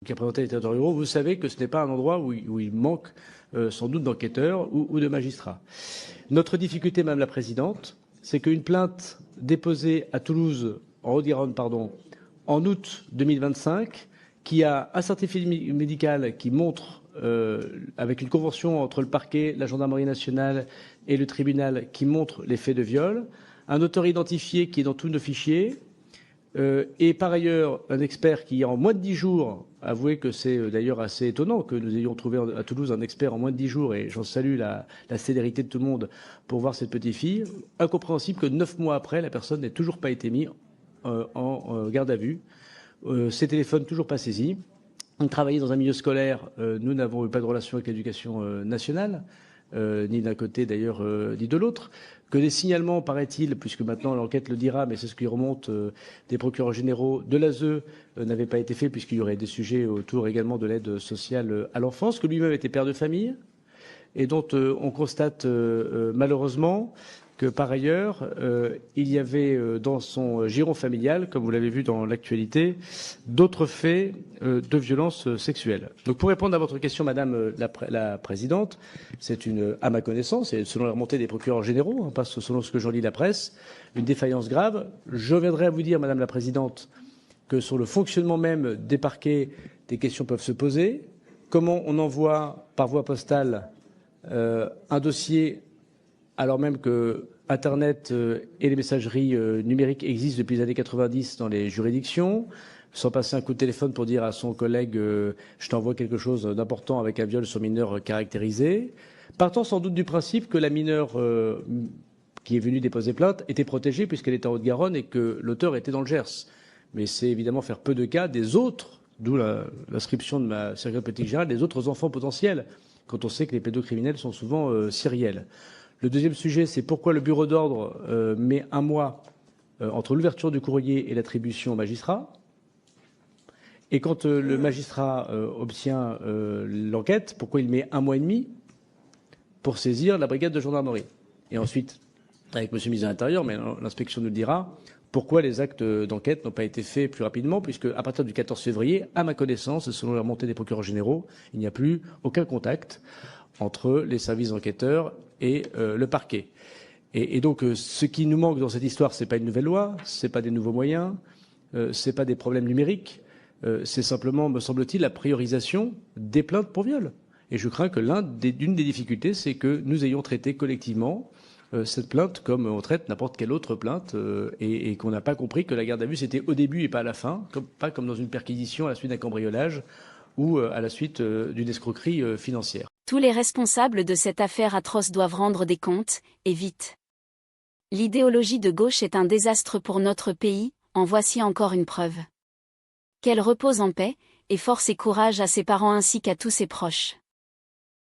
qui a présenté les territoires ruraux, vous savez que ce n'est pas un endroit où il manque sans doute d'enquêteurs ou de magistrats. Notre difficulté, Madame la Présidente, c'est qu'une plainte déposée à Toulouse, en Haute-Garonne, pardon, en août 2025, qui a un certificat médical qui montre, avec une convention entre le parquet, la gendarmerie nationale et le tribunal, qui montre les faits de viol, un auteur identifié qui est dans tous nos fichiers, et par ailleurs un expert qui, en moins de 10 jours, avoué que c'est d'ailleurs assez étonnant que nous ayons trouvé à Toulouse un expert en moins de 10 jours, et j'en salue la célérité de tout le monde pour voir cette petite fille. Incompréhensible que 9 mois après, la personne n'ait toujours pas été mise en garde à vue. Ses téléphones toujours pas saisis. On travaillait dans un milieu scolaire. Nous n'avons eu pas de relation avec l'éducation nationale, ni d'un côté d'ailleurs, ni de l'autre. Que des signalements, paraît-il, puisque maintenant l'enquête le dira, mais c'est ce qui remonte des procureurs généraux de l'ASE, n'avaient pas été faits, puisqu'il y aurait des sujets autour également de l'aide sociale à l'enfance, que lui-même était père de famille, et dont on constate malheureusement que par ailleurs, il y avait dans son giron familial, comme vous l'avez vu dans l'actualité, d'autres faits de violence sexuelle. Donc pour répondre à votre question, Madame la Présidente, c'est à ma connaissance, et selon la remontée des procureurs généraux, pas selon ce que j'en lis la presse, une défaillance grave. Je viendrai à vous dire, Madame la Présidente, que sur le fonctionnement même des parquets, des questions peuvent se poser. Comment on envoie par voie postale un dossier alors même que Internet et les messageries numériques existent depuis les années 90 dans les juridictions, sans passer un coup de téléphone pour dire à son collègue je t'envoie quelque chose d'important avec un viol sur mineur caractérisé, partant sans doute du principe que la mineure qui est venue déposer plainte était protégée puisqu'elle était en Haute-Garonne et que l'auteur était dans le Gers. Mais c'est évidemment faire peu de cas des autres, d'où l'inscription de ma circulaire politique générale, des autres enfants potentiels, quand on sait que les pédocriminels sont souvent sériels. Le deuxième sujet, c'est pourquoi le bureau d'ordre met un mois entre l'ouverture du courrier et l'attribution au magistrat. Et quand le magistrat obtient l'enquête, pourquoi il met 1 mois et demi pour saisir la brigade de gendarmerie. Et ensuite, avec M. le ministre de l'Intérieur, mais l'inspection nous le dira, pourquoi les actes d'enquête n'ont pas été faits plus rapidement, puisque à partir du 14 février, à ma connaissance, selon la remontée des procureurs généraux, il n'y a plus aucun contact entre les services enquêteurs et le parquet. Et donc, ce qui nous manque dans cette histoire, c'est pas une nouvelle loi, c'est pas des nouveaux moyens, c'est pas des problèmes numériques, c'est simplement, me semble-t-il, la priorisation des plaintes pour viol. Et je crains que d'une des difficultés, c'est que nous ayons traité collectivement cette plainte comme on traite n'importe quelle autre plainte et qu'on n'a pas compris que la garde à vue, c'était au début et pas à la fin, pas comme dans une perquisition à la suite d'un cambriolage ou à la suite d'une escroquerie financière. Tous les responsables de cette affaire atroce doivent rendre des comptes, et vite. L'idéologie de gauche est un désastre pour notre pays, en voici encore une preuve. Qu'elle repose en paix, et force et courage à ses parents ainsi qu'à tous ses proches.